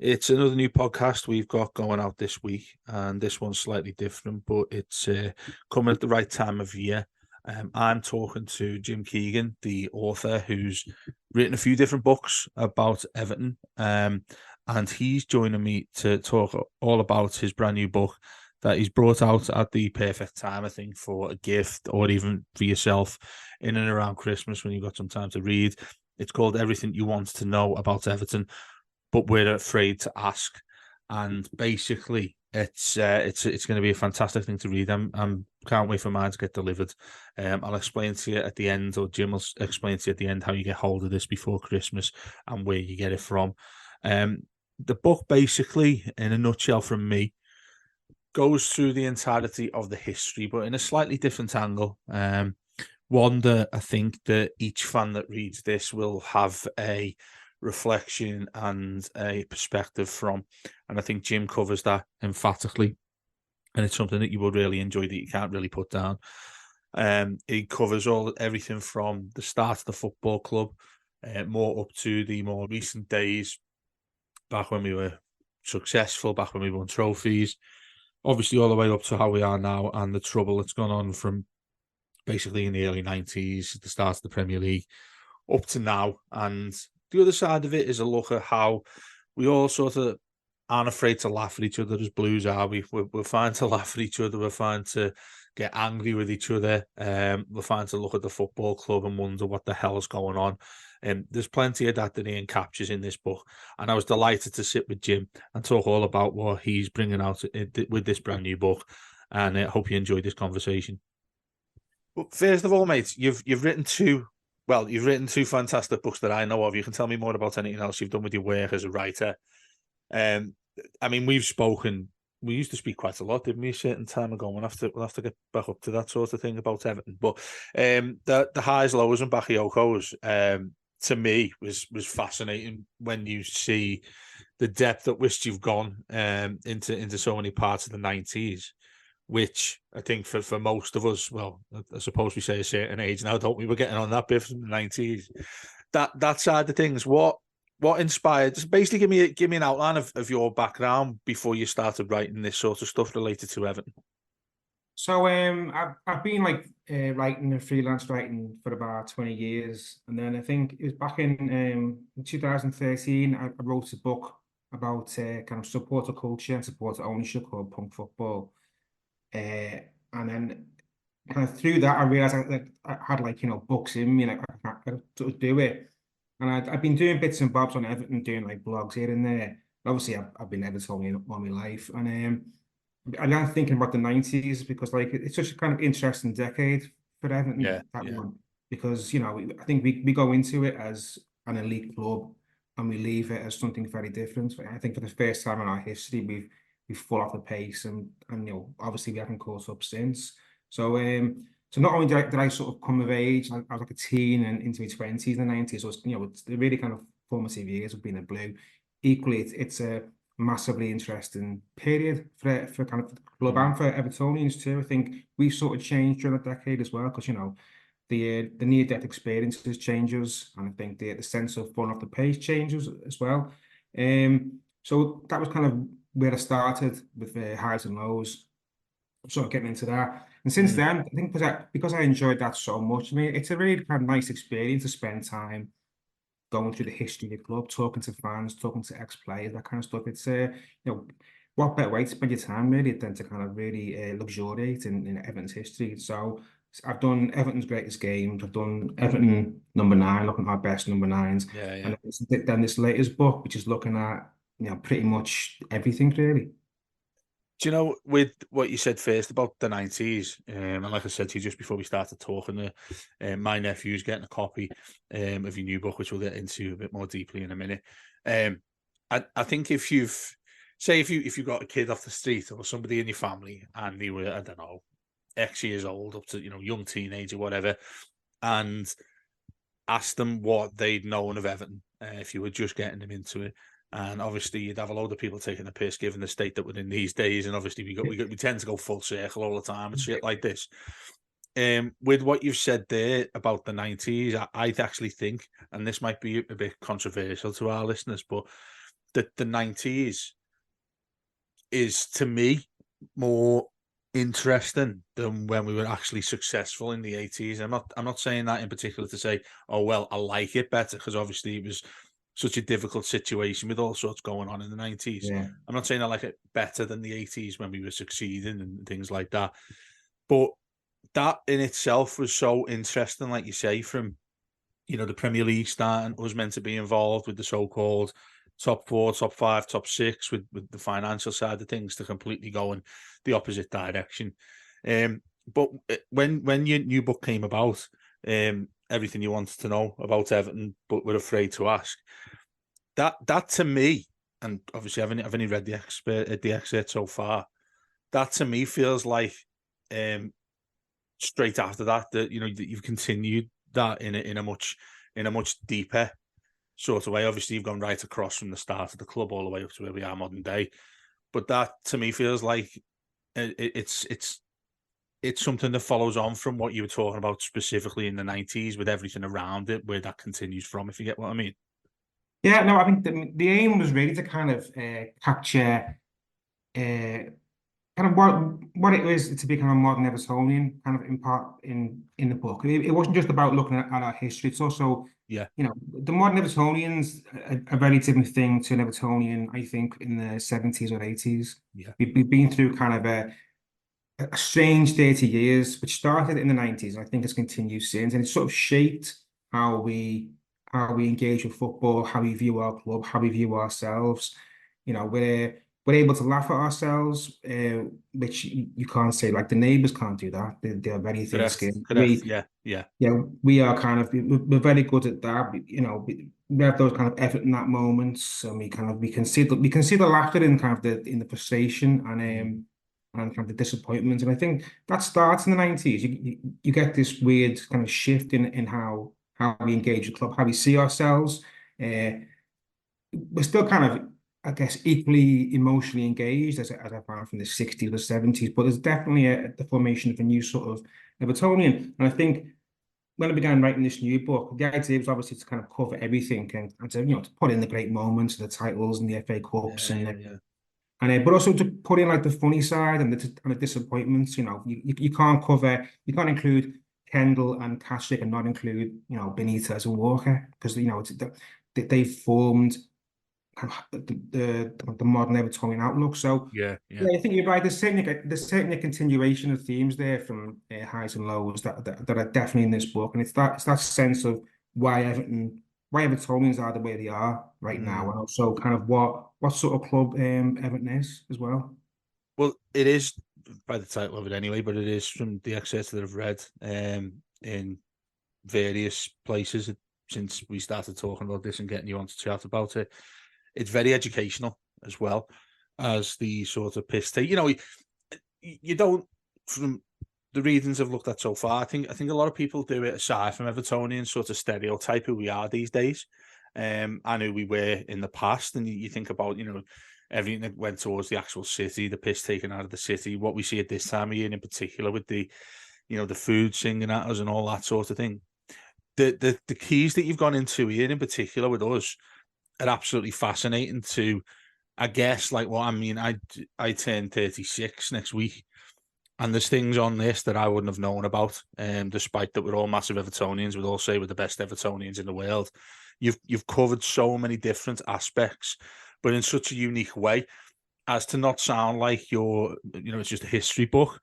It's another new podcast we've got going out this week, and this one's slightly different, but it's coming at the right time of year. I'm talking to Jim Keoghan, the author, who's written a few different books about Everton, and he's joining me to talk all about his brand new book that he's brought out at the perfect time, I think, for a gift or even for yourself in and around Christmas when you've got some time to read. It's called Everything You Want to Know About Everton, but we're afraid to ask. And basically, it's going to be a fantastic thing to read. I'm can't wait for mine to get delivered. I'll explain to you at the end, or Jim will explain to you at the end how you get hold of this before Christmas and where you get it from. The book, basically, in a nutshell, from me, goes through the entirety of the history, but in a slightly different angle. One that I think that each fan that reads this will have a reflection and a perspective from. And I think Jim covers that emphatically. And it's something that you will really enjoy that you can't really put down. It covers everything from the start of the football club, more up to the more recent days, back when we were successful, back when we won trophies, obviously all the way up to how we are now and the trouble that's gone on from basically in the early 90s, the start of the Premier League, up to now. And the other side of it is a look at how we all sort of aren't afraid to laugh at each other as Blues are. We're fine to laugh at each other. We're fine to get angry with each other. We're fine to look at the football club and wonder what the hell is going on. There's plenty of that Ian captures in this book. And I was delighted to sit with Jim and talk all about what he's bringing out with this brand new book. And I hope you enjoyed this conversation. Well, first of all, mate, you've written you've written two fantastic books that I know of. You can tell me more about anything else you've done with your work as a writer. I mean, we've spoken. We used to speak quite a lot, didn't we? A certain time ago. We'll have to get back up to that sort of thing about Everton. But the highs, lows, and Bakayokos, to me was fascinating when you see the depth at which you've gone into so many parts of the 90s. Which I think for most of us, well, I suppose we say a certain age now, don't we? We're getting on that bit from the 90s. That side of things, what inspired? Just basically give me an outline of your background before you started writing this sort of stuff related to Everton. So I've been writing and freelance writing for about 20 years, and then I think it was back in 2013 I wrote a book about kind of supporter culture and supporter ownership called Punk Football. And then kind of through that, I realized I had books in me, and I could sort of do it. And I've been doing bits and bobs on Everton, doing like blogs here and there. Obviously, I've been Evertonian all my life, and I began thinking about the 90s because it's such a kind of interesting decade for Yeah, Everton, that yeah. one, because I think we go into it as an elite club and we leave it as something very different. I think for the first time in our history, we've fall off the pace, and obviously we haven't caught up since. So not only did I sort of come of age, I was like a teen and into my 20s in the 90s, so it's the really kind of formative years of being a Blue. Equally, it's a massively interesting period for kind of the club and for Evertonians too. I think we've sort of changed during that decade as well, because the near-death experiences changes, and I think the sense of falling off the pace changes as well. So that was kind of where I started with the highs and lows, sort of getting into that. And since then, I think because I enjoyed that so much, I mean, it's a really kind of nice experience to spend time going through the history of the club, talking to fans, talking to ex-players, that kind of stuff. It's what better way to spend your time really than to kind of really luxuriate in Everton's history. So I've done Everton's greatest games. I've done Everton number nine, looking at our best number nines, Yeah, yeah. and then this latest book, which is looking at pretty much everything really. Do you know, with what you said first about the 90s, and like I said to you just before we started talking, my nephew's getting a copy of your new book, which we'll get into a bit more deeply in a minute. I think if you've got a kid off the street or somebody in your family and they were, I don't know, X years old up to, young teenager, whatever, and asked them what they'd known of Everton, if you were just getting them into it. And obviously, you'd have a load of people taking the piss, given the state that we're in these days. And obviously, we tend to go full circle all the time and shit like this. With what you've said there about the 90s, I actually think, and this might be a bit controversial to our listeners, but that the 90s is, to me, more interesting than when we were actually successful in the 80s. I'm not saying that in particular to say, oh well, I like it better, because obviously it was such a difficult situation with all sorts going on in the 90s. Yeah. I'm not saying I like it better than the 80s when we were succeeding and things like that. But that in itself was so interesting, like you say, from the Premier League starting, was meant to be involved with the so-called top four, top five, top six, with the financial side of things, to completely go in the opposite direction. But when your new book came about, everything you wanted to know about Everton, but were afraid to ask, that to me, and obviously I've only read the excerpt so far, that to me feels like straight after that, that that you've continued that in a much deeper sort of way. Obviously, you've gone right across from the start of the club all the way up to where we are modern day. But that to me feels like it's something that follows on from what you were talking about specifically in the 90s, with everything around it, where that continues from, if you get what I mean. Yeah, no, I think the aim was really to kind of capture uh, kind of what it was to be kind of modern Evertonian, kind of in part in the book. It wasn't just about looking at our history. It's also, Yeah, the modern Evertonians a very different thing to an Evertonian, I think, in the 70s or 80s. yeah, We've been through kind of a strange 30 years, which started in the 90s, and I think has continued since, and it's sort of shaped how we engage with football, how we view our club, how we view ourselves. We're able to laugh at ourselves, which you can't say. Like the neighbours can't do that. They're very correct, thin-skinned. correct. Yeah, yeah, We are kind of we're very good at that. We have those kind of effort in that moments, and we can see the laughter in kind of the frustration mm, and kind of the disappointment. And I think that starts in the 90s. You get this weird kind of shift in how we engage with club, how we see ourselves. Uh, we're still kind of, I guess, equally emotionally engaged as I found from the 60s or 70s, but there's definitely the formation of a new sort of Evertonian. And I think when I began writing this new book, the idea was obviously to kind of cover everything and to put in the great moments, the titles and the FA Cups yeah, yeah, yeah. but also to put in like the funny side and the disappointments. You can't include Kendall and Kasich and not include Benitez and Walker, because they formed kind of the modern Evertonian outlook. So Yeah, yeah. yeah, I think you're right. There's certainly a continuation of themes there from highs and lows that are definitely in this book, and it's that sense of why Evertonians are the way they are right now, Mm. and also kind of what sort of club Everton is as well. Well, it is by the title of it anyway, but it is from the excerpts that I've read in various places since we started talking about this and getting you on to chat about it. It's very educational as well as the sort of piss take. You don't, from the readings I've looked at so far, I think a lot of people do it aside from Evertonian sort of stereotype who we are these days, and who we were in the past. And you think about, everything that went towards the actual city, the piss taken out of the city, what we see at this time of year in particular with the food singing at us and all that sort of thing. The keys that you've gone into here in particular with us are absolutely fascinating to, I guess, like what I mean. I turn 36 next week, and there's things on this that I wouldn't have known about. Despite that we're all massive Evertonians, we'd all say we're the best Evertonians in the world. You've covered so many different aspects, but in such a unique way as to not sound like it's just a history book.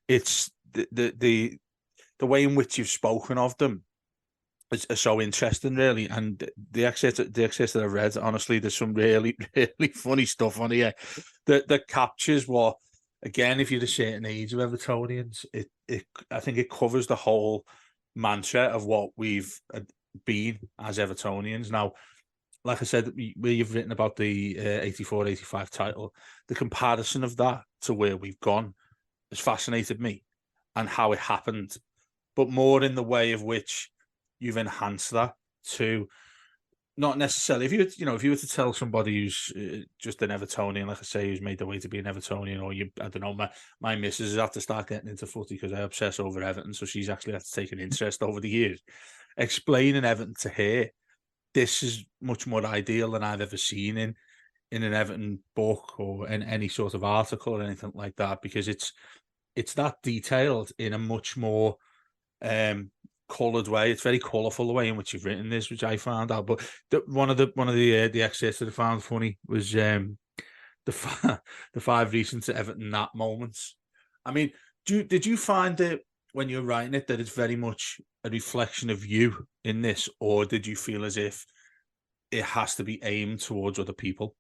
It's the way in which you've spoken of them is so interesting, really. And the excerpt that I read, honestly, there's some really, really funny stuff on here that captures what, again, if you're a certain age of Evertonians, I think it covers the whole mantra of what we've been as Evertonians. Now, like I said, where you've written about the 84-85 title, the comparison of that to where we've gone has fascinated me, and how it happened, but more in the way of which you've enhanced that to not necessarily, if you were to tell somebody who's just an Evertonian, like I say, who's made their way to be an Evertonian, or I don't know, my missus has had to start getting into footy because I obsess over Everton, so she's actually had to take an interest over the years. Explaining Everton to her, this is much more ideal than I've ever seen in in an Everton book or in any sort of article or anything like that, because it's that detailed in a much more coloured way. It's very colourful the way in which you've written this, which I found out. But one of the excerpts that I found funny was the the 5 recent Everton that moments. I mean, did you find it when you were writing it that it's very much a reflection of you in this, or did you feel as if it has to be aimed towards other people?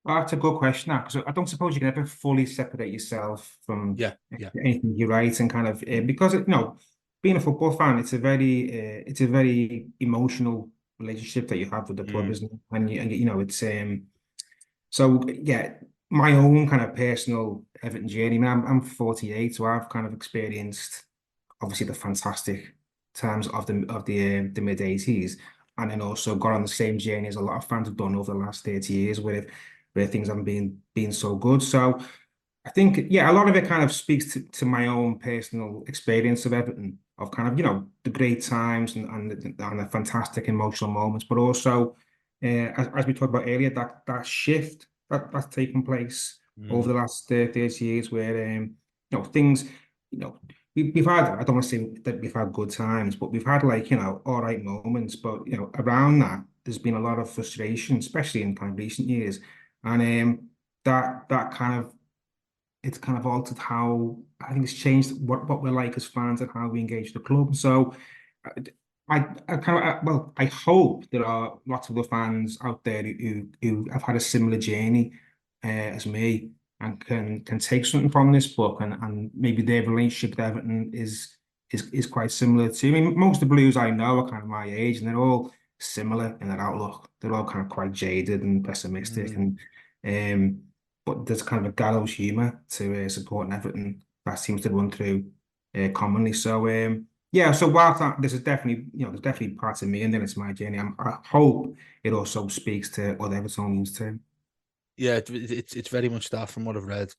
Well, that's a good question, because I don't suppose you can ever fully separate yourself from Yeah, yeah. anything you write, and kind of because being a football fan, it's a very emotional relationship that you have with the club, Mm, isn't it? And it's so yeah, my own kind of personal Everton journey. I mean, I'm 48, so I've kind of experienced obviously the fantastic times of the mid 80s, and then also got on the same journey as a lot of fans have done over the last 30 years, where things haven't been so good. So I think, yeah, a lot of it kind of speaks to my own personal experience of Everton, of kind of, the great times and the fantastic emotional moments, but also, as we talked about earlier, that shift that's taken place over mm, the last 30 years, where, things, you know, we've had, I don't want to say that we've had good times, but we've had, like, all right moments, but, around that, there's been a lot of frustration, especially in kind of recent years. And that kind of it's kind of altered how, I think it's changed what we're like as fans and how we engage the club. So I kind of well, I hope there are lots of the fans out there who have had a similar journey as me, and can take something from this book, and maybe their relationship with Everton is quite similar to. I mean, most of the Blues I know are kind of my age, and they're all similar in their outlook. They're all kind of quite jaded and pessimistic, mm. and but there's kind of a gallows humour to supporting Everton that seems to run through commonly. So yeah, so whilst this is definitely, there's definitely parts of me, and then it's my journey. I hope it also speaks to other Evertonians too. Yeah, it's very much that from what I've read,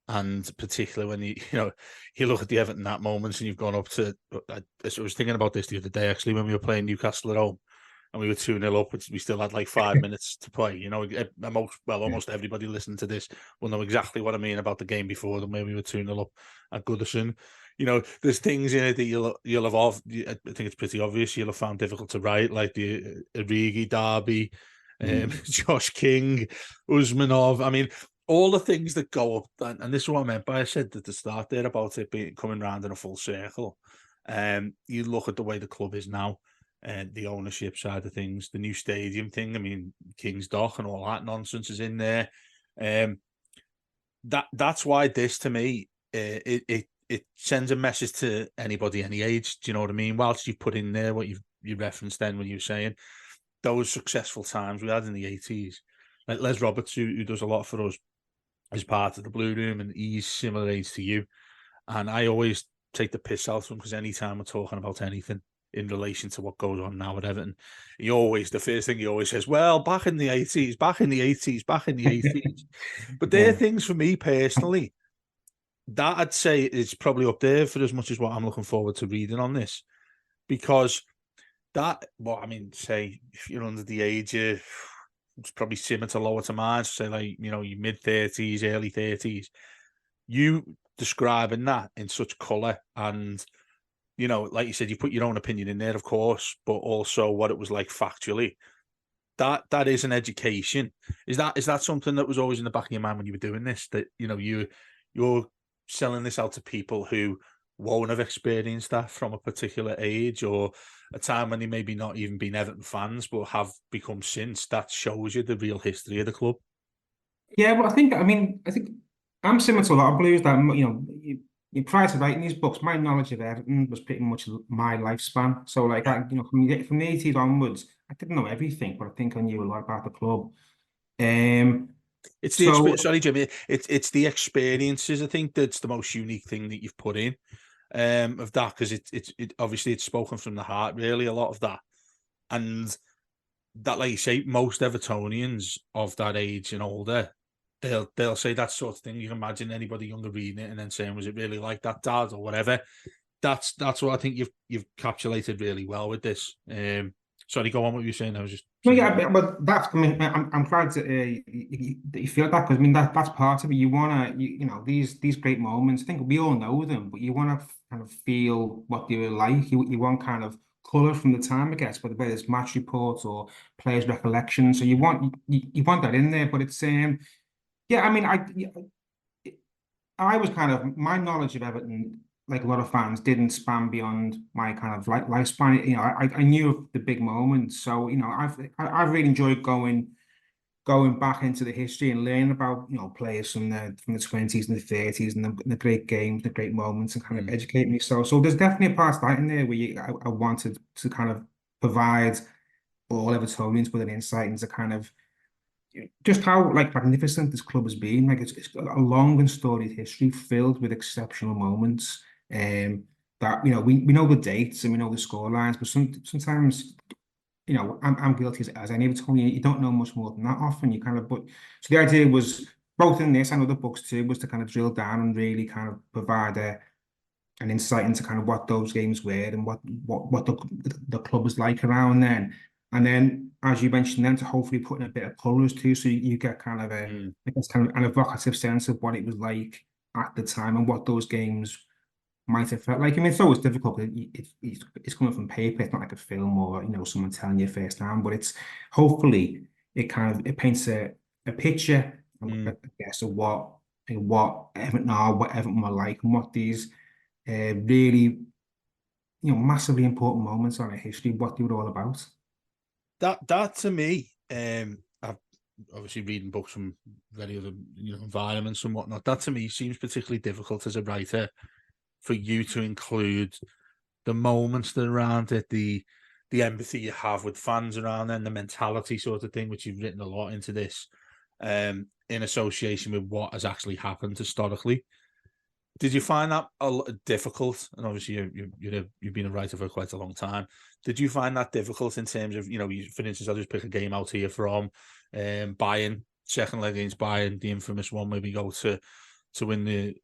and particularly when you look at the Everton that moments, and you've gone up to. I was thinking about this the other day actually when we were playing Newcastle at home, and we were 2-0 up. We still had like 5 minutes to play. Almost everybody listening to this will know exactly what I mean about the game before them, when we were 2-0 up at Goodison. There's things in it that you'll have I think it's pretty obvious you'll have found difficult to write, like the Origi derby, Mm. Josh King, Usmanov. I mean, all the things that go up, and this is what I meant by I said at the start there about it being coming round in a full circle. You look at the way the club is now, and the ownership side of things, the new stadium thing. I mean, King's Dock and all that nonsense is in there. Um, that's why this to me, it sends a message to anybody any age. Do you know what I mean? Whilst you put in there what you referenced then when you were saying those successful times we had in the 80s, like Les Roberts, who does a lot for us, is part of the Blue Room, and he's similar age to you. And I always take the piss out of him, because anytime we're talking about anything in relation to what goes on now at Everton, the first thing he always says, well, back in the 80s, back in the 80s, back in the 80s. But they're Yeah. things for me personally that I'd say is probably up there for as much as what I'm looking forward to reading on this, because say if you're under the age of, it's probably similar to lower to mine, so say like, your mid-30s, early 30s, you describing that in such colour, and, like you said, you put your own opinion in there, of course, but also what it was like factually. That is an education. Is that something that was always in the back of your mind when you were doing this? That you're selling this out to people who won't have experienced that from a particular age, or a time when they maybe not even been Everton fans but have become since. That shows you the real history of the club. Yeah, well, I think I'm similar to a lot of Blues that, prior to writing these books, my knowledge of Everton was pretty much my lifespan. So, like, Yeah. from the 80s onwards, I didn't know everything, but I think I knew a lot about the club. Um, It's the experience. so Sorry, Jimmy. It's the experiences. I think that's the most unique thing that you've put in, of that, because it obviously it's spoken from the heart. Really, a lot of that, and that, like you say, most Evertonians of that age and older, they'll say that sort of thing. You can imagine anybody younger reading it and then saying, "Was it really like that, Dad?" or whatever. That's what I think you've capsulated really well with this. Sorry, go on. What you were saying? I was just No, saying. yeah, but that's, I mean, I'm glad that that you feel that, because I mean that's part of it. You wanna, you know, these great moments. I think we all know them, but you wanna kind of feel what they were like. You want kind of color from the time, I guess, whether it's match reports or players' recollections. So you want that in there, but it's yeah. I mean, I was kind of, my knowledge of Everton, like a lot of fans, didn't span beyond my kind of like lifespan. You know, I knew of the big moments, so you know, I've really enjoyed going back into the history and learning about, you know, players from the 20s and the 30s and the great games, the great moments, and kind of Mm, educate me. So there's definitely a part of that in there where I wanted to kind of provide all Evertonians with an insight into kind of just how like magnificent this club has been. Like it's got a long and storied history filled with exceptional moments. That you know we know the dates and we know the score lines, but sometimes you know I'm guilty as any of it's you don't know much more than that often. You kind of but so the idea was both in this and other books too was to kind of drill down and really kind of provide an insight into kind of what those games were and what the club was like around then. And then, as you mentioned, then to hopefully put in a bit of colours too, so you get kind of mm, I guess, kind of an evocative sense of what it was like at the time and what those games might have felt like. I mean, it's always difficult. It's coming from paper. It's not like a film or, you know, someone telling you firsthand. But it's hopefully it kind of it paints a picture, I mm. guess, of what Everton are, what Everton were like, and what these really, you know, massively important moments on our history, what they were all about. That to me, I've obviously reading books from very other, environments and whatnot. That to me seems particularly difficult as a writer for you to include the moments that are around it, the empathy you have with fans around then, the mentality sort of thing, which you've written a lot into this, in association with what has actually happened historically. Did you find that difficult? And obviously, you've been a writer for quite a long time. Did you find that difficult in terms of, for instance, I'll just pick a game out here from Bayern, second leg against Bayern, the infamous one where we go to win the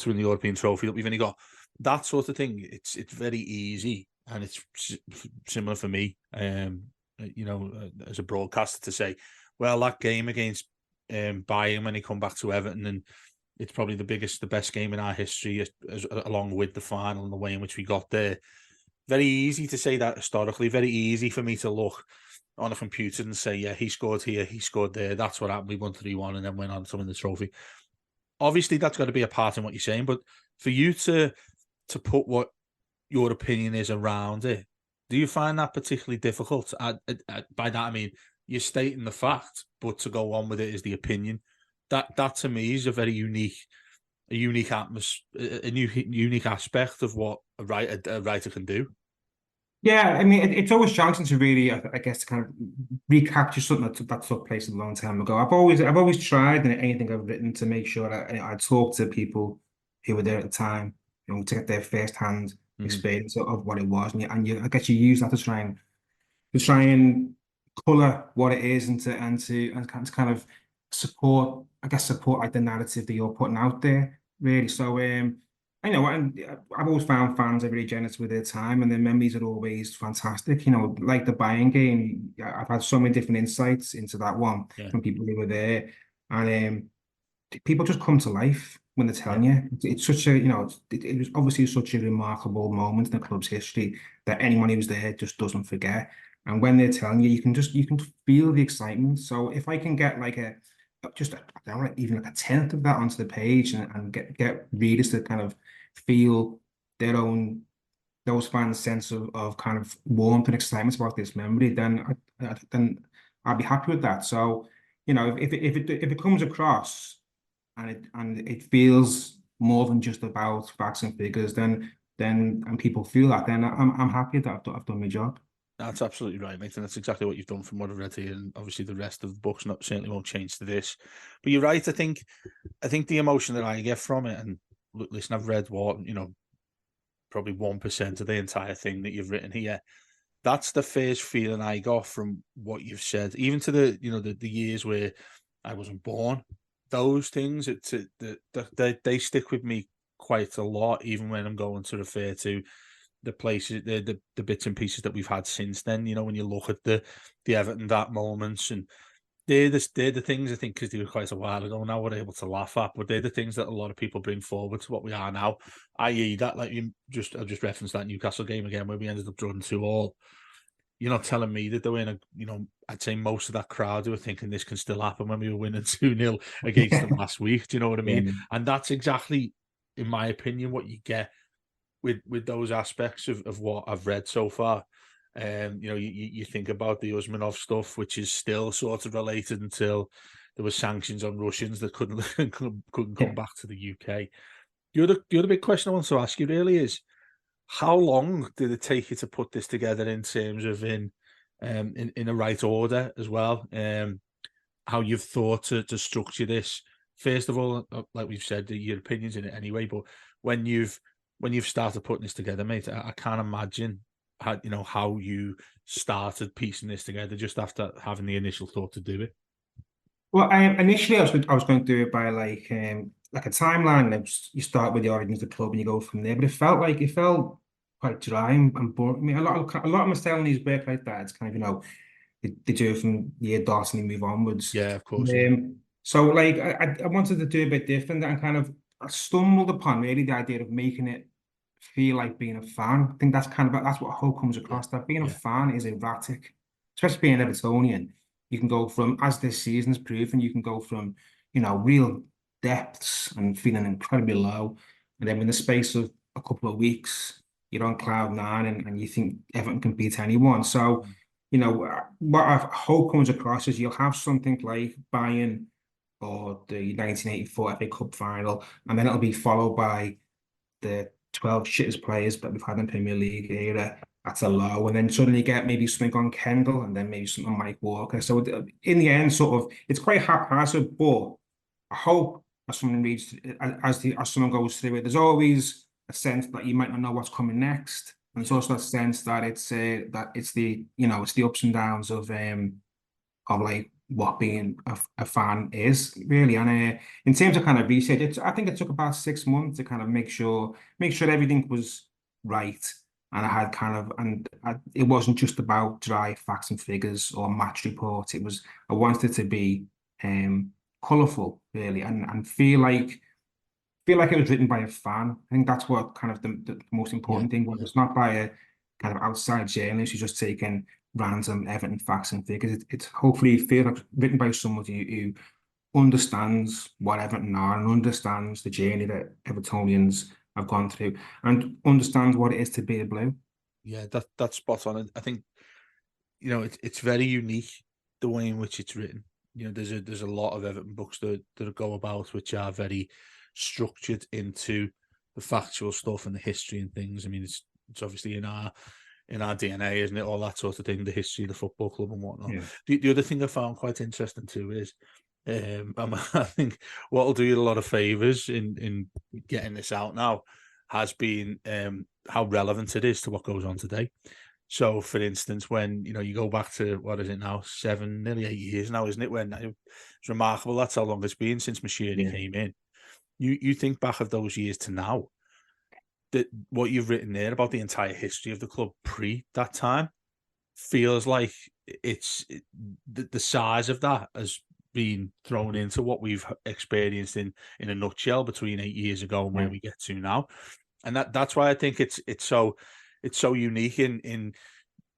European trophy. That we've only got that sort of thing. It's very easy, and it's similar for me. As a broadcaster, to say, well, that game against Bayern when they come back to Everton, and it's probably the best game in our history, along with the final and the way in which we got there. Very easy to say that historically. Very easy for me to look on a computer and say, yeah, he scored here, he scored there. That's what happened. We won 3-1 and then went on to win the trophy. Obviously, that's got to be a part in what you're saying, but for you to put what your opinion is around it, do you find that particularly difficult? By that I mean you're stating the fact, but to go on with it is the opinion. That to me is a unique atmosphere, a new unique aspect of what a writer can do. Yeah, I mean, it's always challenging to really, I guess, to kind of recapture something that took place a long time ago. I've always tried in anything I've written to make sure that I talk to people who were there at the time, you know, to get their first-hand Mm-hmm. experience of what it was, I guess you use that to try and color what it is and to kind of support, I guess, support like the narrative that you're putting out there, really. So I know, and I've always found fans are really generous with their time, and their memories are always fantastic. You know, like the Bayern game, I've had so many different insights into that one Yeah, from people who were there, and people just come to life when they're yeah, telling you. It's such a, you know, it was obviously such a remarkable moment in the club's history that anyone who was there just doesn't forget. And when they're telling you, you can feel the excitement. So if I can get like I don't know, even like a tenth of that onto the page and get readers to kind of feel their own those fans' sense of kind of warmth and excitement about this memory, then I'll be happy with that. So, you know, if it comes across and it feels more than just about facts and figures, then and people feel that, then I'm happy that I've done my job. that's absolutely right, mate. And that's exactly what you've done from what I've read here. And obviously, the rest of the books certainly won't change to this. But you're right. I think the emotion that I get from it, and look, listen, I've read probably 1% of the entire thing that you've written here. That's the first feeling I got from what you've said, even to the years where I wasn't born. Those things, they stick with me quite a lot, even when I'm going to refer to the places, the bits and pieces that we've had since then. You know, when you look at the Everton that moments, and they're the things I think, because they were quite a while ago now, we're able to laugh at, but they're the things that a lot of people bring forward to what we are now. I.e., that, like, I've just referenced that Newcastle game again where we ended up drawing 2-2. You're not telling me that they were in a, I'd say most of that crowd who were thinking this can still happen when we were winning 2-0 against them last week. Do you know what I Yeah. mean? And that's exactly, in my opinion, what you get with those aspects of what I've read so far. You think about the Usmanov stuff, which is still sort of related until there were sanctions on Russians that couldn't couldn't come Yeah. back to the UK. The other big question I want to ask you really is, how long did it take you to put this together in terms of in the right order as well? How you've thought to structure this. First of all, like we've said, your opinions in it anyway. But when you've started putting this together, mate, I can't imagine how you started piecing this together just after having the initial thought to do it. Well, initially I was going to do it by like a timeline. You start with the origins of the club and you go from there. But it felt quite dry and boring. I mean, a lot of my Stellies work like that. It's kind of, they do it from year dot and they move onwards. Yeah, of course. Yeah, So like I wanted to do a bit different, and kind of I stumbled upon really the idea of making it feel like being a fan. I think that's what Hull comes yeah, across, that being a yeah, fan is erratic, especially being an Evertonian. You can go from, as this season's proven, you can go from, real depths and feeling incredibly low. And then in the space of a couple of weeks, you're on cloud nine and you think Everton can beat anyone. So, what I hope comes across is you'll have something like Bayern or the 1984 FA Cup final, and then it'll be followed by the 12 shittest players that we've had in Premier League era. That's a low. And then suddenly you get maybe something on Kendall and then maybe something on Mike Walker. So in the end, sort of, it's quite haphazard, but I hope as someone reads, as someone goes through it, there's always a sense that you might not know what's coming next. And there's also a sense that it's the ups and downs of like what being a fan is really. And in terms of kind of research, I think it took about 6 months to kind of make sure everything was right. And it wasn't just about dry facts and figures or match reports. I wanted it to be colourful really, and feel like it was written by a fan. I think that's what kind of the most yeah, important thing was. yeah. It's not by a kind of outside journalist who's just taking random Everton facts and figures. It's hopefully feel like written by somebody who understands what Everton are and understands the journey that Evertonians have gone through and understands what it is to be a blue. Yeah, that's spot on. I think it's very unique the way in which it's written. There's a lot of Everton books that go about which are very structured into the factual stuff and the history and things. I mean, it's obviously in our DNA, isn't it? All that sort of thing, the history of the football club and whatnot. Yeah, The other thing I found quite interesting too is, I think what will do you a lot of favors in getting this out now has been how relevant it is to what goes on today. So, for instance, when you go back to, what is it now, nearly 8 years now, isn't it? When it's remarkable that's how long it's been since Mashiri yeah, came in. You think back of those years to now, that what you've written there about the entire history of the club pre that time feels like the size of that has been thrown into what we've experienced in a nutshell between 8 years ago and yeah, where we get to now. And that's why I think it's so unique in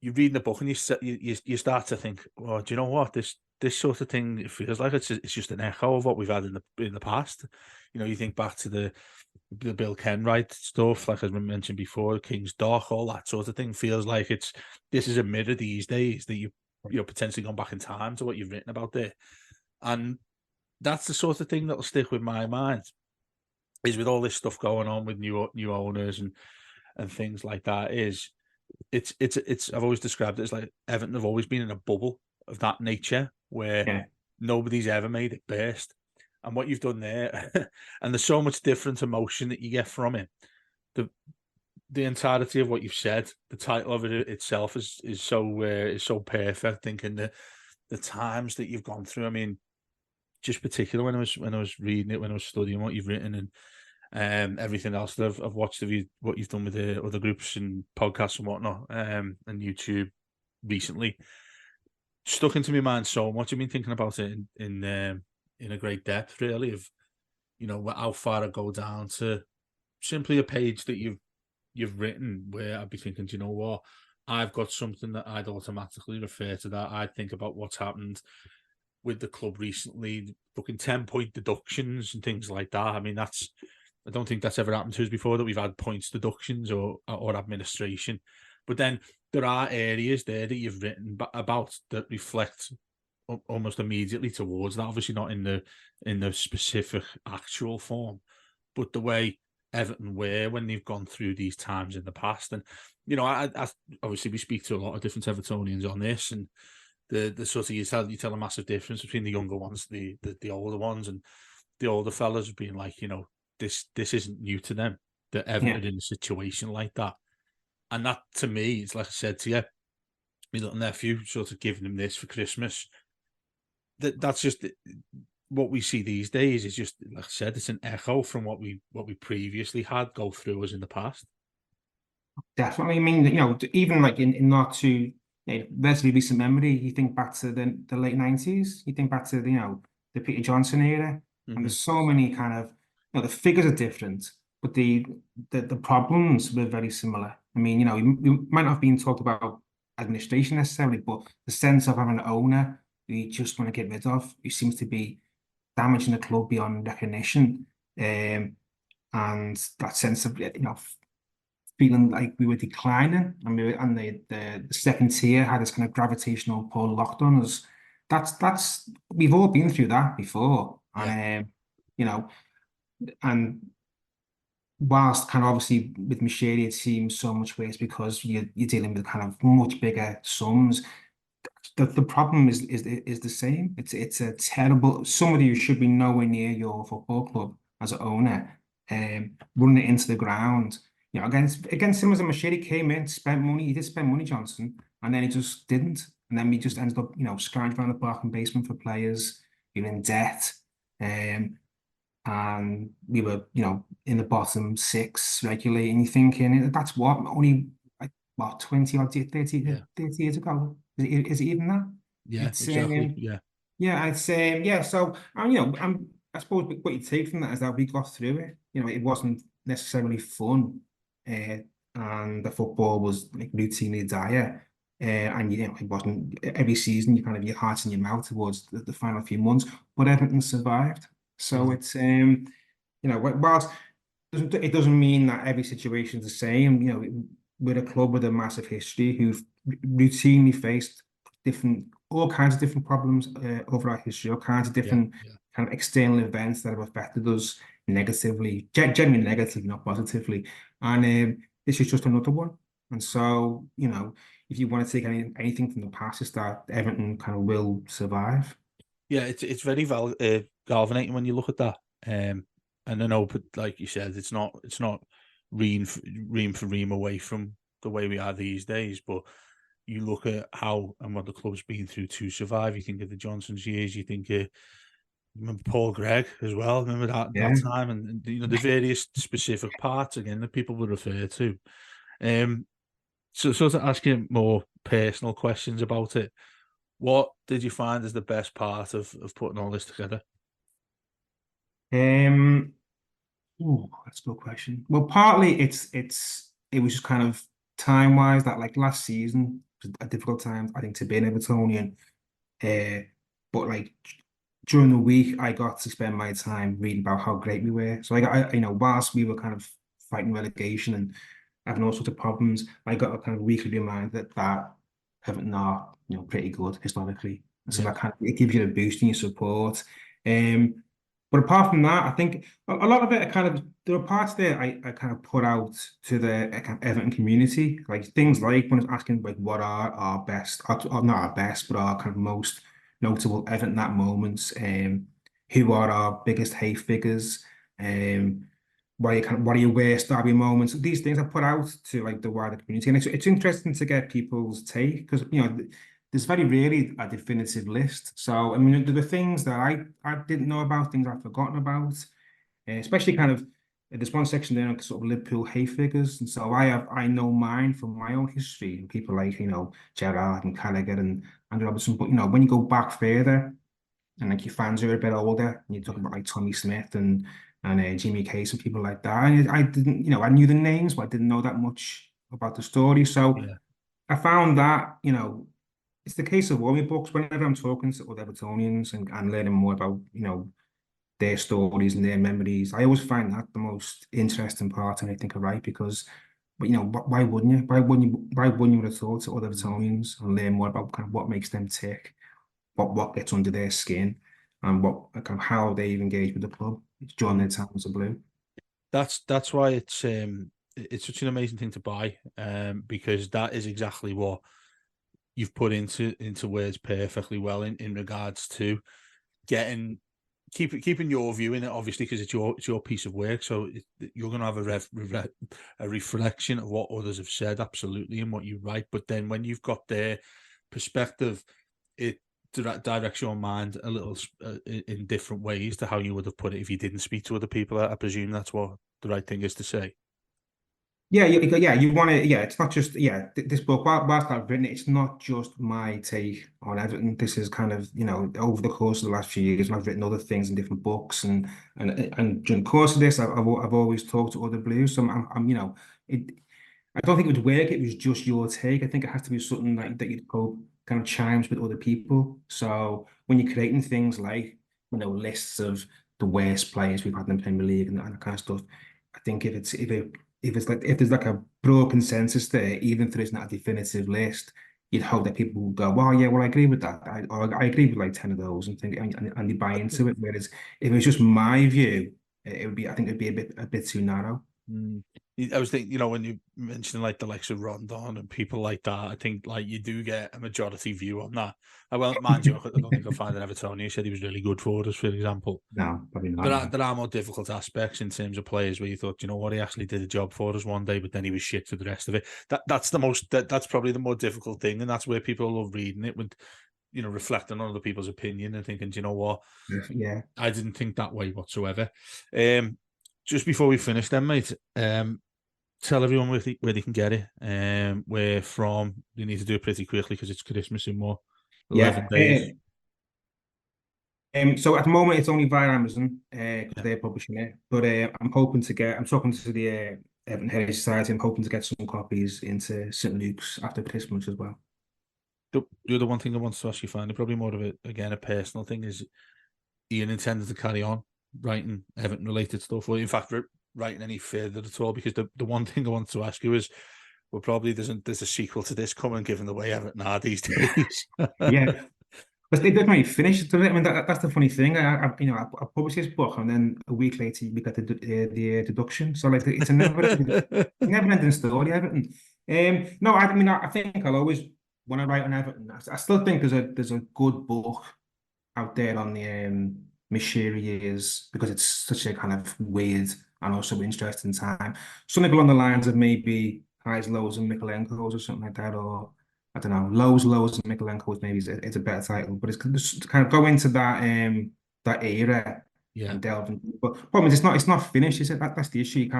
you reading the book and you start to think, well, do you know what, this sort of thing, it feels like it's just an echo of what we've had in the past. You think back to the Bill Kenwright stuff, like as we mentioned before, King's Dock, all that sort of thing feels like this is a mirror these days that you're potentially gone back in time to what you've written about there. And that's the sort of thing that'll stick with my mind, is with all this stuff going on with new owners and things like that. It's I've always described it as like Everton have always been in a bubble of that nature where yeah, nobody's ever made it burst. And what you've done there, and there's so much different emotion that you get from it. The the entirety of what you've said, the title of it itself is so perfect. Thinking the times that you've gone through. I mean, just particular when I was reading it, when I was studying what you've written, everything else that I've watched of you, what you've done with the other groups and podcasts and whatnot, and YouTube recently, stuck into my mind so much. I've been thinking about it in a great depth, really, of how far I go down to simply a page that you've written, where I'd be thinking, do you know what? I've got something that I'd automatically refer to that. I'd think about what's happened with the club recently, fucking 10-point deductions and things like that. I mean, I don't think that's ever happened to us before, that we've had points deductions or administration. But then there are areas there that you've written about that reflect almost immediately towards that. Obviously not in the specific actual form, but the way Everton were when they've gone through these times in the past. And I obviously we speak to a lot of different Evertonians on this, and the sort of you tell a massive difference between the younger ones, the older ones, and the older fellas being like, this isn't new to them, that Everton in a situation like that. And that, to me, it's like I said to you, my little nephew sort of giving him this for Christmas. That's just what we see these days. Is just, like I said, it's an echo from what we previously had go through us in the past. Definitely. I mean, even like in not too relatively recent memory, you think back to the late 90s, you think back to the Peter Johnson era, and there's so many kind of the figures are different, but the problems were very similar. I mean, we might not have been talked about administration necessarily, but the sense of having an owner who you just want to get rid of, who seems to be damaging the club beyond recognition, and that sense of feeling like we were declining, and the second tier had this kind of gravitational pull locked on us. That's we've all been through that before, and and whilst kind of obviously with Machete it seems so much worse because you're dealing with kind of much bigger sums. The problem is the same. It's a terrible somebody who should be nowhere near your football club as an owner, running it into the ground. Against him as a Machete came in, spent money. He did spend money, Johnson, and then he just didn't. And then we just ended up, scrounging around the bargain basement for players, being in debt. And we were, in the bottom six regularly. And you're thinking, that's what, only like what, 20 or 30 years ago? Is it even that? Yeah, It's exactly. Yeah. yeah, I'd say yeah. So I suppose what you take from that is that we got through it. It wasn't necessarily fun, and the football was like routinely dire. And it wasn't every season. You kind of your heart's in your mouth towards the final few months, but Everton survived. So it's whilst it doesn't mean that every situation's the same. We're a club with a massive history who've routinely faced all kinds of different problems over our history, all kinds of different kind of external events that have affected us negatively, generally negatively, not positively. And this is just another one. And so, if you want to take anything from the past, it's that Everton kind of will survive. Yeah, it's very galvanating when you look at that. And I know, but like you said, it's not ream for ream away from the way we are these days. But you look at how and what the club's been through to survive. You think of the Johnsons years. You think of remember Paul Gregg as well. Remember that Yeah. time, and the various specific parts again that people would refer to. So to ask you more personal questions about it, what did you find as the best part of putting all this together? That's a good question. Well, partly it was just kind of time wise that like last season was a difficult time, I think, to be an Evertonian. But like during the week, I got to spend my time reading about how great we were. So like whilst we were kind of fighting relegation and having all sorts of problems, I got a kind of weekly reminder that Everton are pretty good historically. And so Yeah, that kind of it gives you a boost in your support. But apart from that, I think a lot of it, there were parts there I kind of put out to the kind of Everton community, like things like when I was asking like what are our best, or not our best, but our kind of most notable Everton at moments, who are our biggest hate figures, what are your worst derby moments? These things I put out to like the wider community, and it's interesting to get people's take because there's very rarely a definitive list. So, I mean, there were things that I didn't know about, things I've forgotten about, especially kind of there's one section there on sort of Liverpool hate figures, and so I know mine from my own history, and people like Gerrard and Carragher and Andrew Robertson. But when you go back further, and like your fans are a bit older, and you talk Yeah, about like Tommy Smith and Jimmy Case and people like that. I didn't, I knew the names, but I didn't know that much about the story. So yeah. I found that, it's the case of warming books. Whenever I'm talking to other Evertonians and learning more about, their stories and their memories, I always find that the most interesting part, and I think I right because, but why wouldn't you? Why wouldn't you want to talk to other Mm. Evertonians and learn more about kind of what makes them tick, what gets under their skin, and what kind of how they engage with the club during their times of blue. That's why it's such an amazing thing to buy, because that is exactly what you've put into words perfectly well in regards to getting keeping your view in it, obviously, because it's your piece of work. So you're going to have a reflection of what others have said, absolutely, and what you write. But then when you've got their perspective, it directs your mind a little in different ways to how you would have put it if you didn't speak to other people. I presume that's what the right thing is to say. Yeah, yeah, you want to, yeah, it's not just, yeah, this book, whilst I've written it, it's not just my take on Everton. This is kind of, over the course of the last few years, and I've written other things in different books, and during the course of this, I've always talked to other Blues. So it, I don't think it would work. It was just your take. I think it has to be something like that you'd hope kind of chimes with other people. So when you're creating things like, lists of the worst players we've had in the Premier League and that kind of stuff, I think if there's like a broad consensus there, even if there isn't a definitive list, you'd hope that people will go, well, yeah, well, I agree with that. I agree with like 10 of those and think and they buy into it. Whereas if it was just my view, I think it'd be a bit too narrow. Mm. I was thinking, when you mentioned like the likes of Rondon and people like that, I think like you do get a majority view on that. I won't mind you, I don't think I'll find an Evertonian who said he was really good for us, for example. No, probably not. There are No. there are more difficult aspects in terms of players where you thought, you know what, he actually did a job for us one day, but then he was shit for the rest of it. That's probably the more difficult thing, and that's where people love reading it with, reflecting on other people's opinion and thinking, do you know what, Yeah. I didn't think that way whatsoever. Um, just before we finish, then, mate, tell everyone where they can get it. Where from? You need to do it pretty quickly because it's Christmas in more 11 Yeah. days. So at the moment it's only via Amazon because Yeah. they're publishing it. But I'm talking to the Everton Heritage Society. I'm hoping to get some copies into St. Luke's after Christmas as well. The other one thing I want to ask you finally, probably more of a personal thing, is Ian intended to carry on writing Everton related stuff, or in fact, writing any further at all? Because the one thing I wanted to ask you is, well, probably there's a sequel to this coming, given the way Everton are these days. Yeah, but they didn't really finish it. I mean, that's the funny thing. I published this book, and then a week later we got the deduction. So like, it's a never ending story, Everton. No, I mean, I think I'll always when I write on Everton, I still think there's a good book out there on the Mashiri years because it's such a kind of weird and also interesting time. Something along the lines of maybe Highs, Lows, and Mikolenko's or something like that, or I don't know, Lows, and Mikolenko's maybe it's a better title, but it's just to kind of go into that era Yeah, and delve into. But problem is, it's not finished, is it? That's the issue. You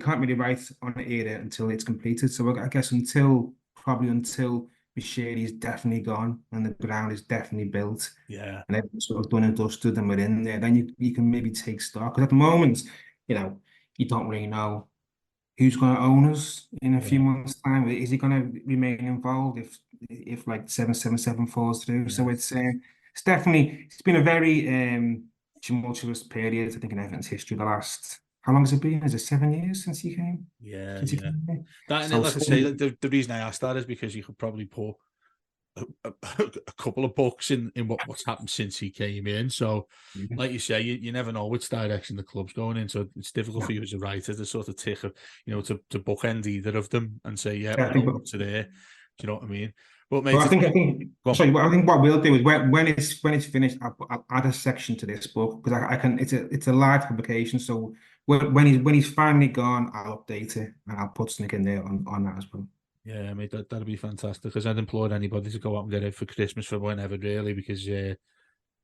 can't really write on an era until it's completed. So I guess until Bashir is definitely gone and the ground is definitely built yeah, and everything's sort of done and dusted and we're in there, then you can maybe take stock. Because at the moment, you know, you don't really know who's going to own us in a few yeah, months' time. Is he going to remain involved if like 777 falls through? yeah, So it's been a very tumultuous period, I think, in Everton's history. The last how long has it been? Is it 7 years since he came? yeah, Since he yeah. came here? That and it, So like I say, the reason I asked that is because you could probably put a couple of books in what's happened since he came in. So, yeah. like you say, you never know which direction the club's going in. So it's difficult Yeah. for you as a writer to sort of tick, to bookend either of them and say, yeah, Yeah, I we're think. going to there. Do you know what I mean? But Well, mate, I it's think I think go on. sorry. I think what we'll do is when it's finished, I'll add a section to this book because I can. It's a live publication, so when he's finally gone, I'll update it and I'll put something in there on that as well. Yeah, mate, that'd be fantastic. Because I'd implore anybody to go out and get it for Christmas, for whenever, really, because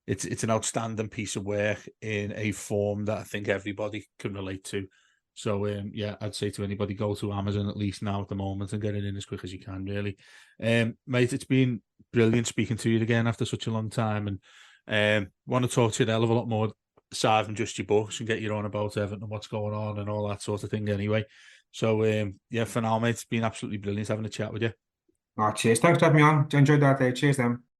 it's an outstanding piece of work in a form that I think everybody can relate to. So yeah, I'd say to anybody, go to Amazon at least now at the moment and get it in as quick as you can, really. Mate, it's been brilliant speaking to you again after such a long time, and want to talk to you a hell of a lot more aside from just your books and get you on about Everton and what's going on and all that sort of thing anyway. So yeah, for now, mate, it's been absolutely brilliant having a chat with you. Oh, cheers. Thanks for having me on. Enjoyed that day. Cheers, then.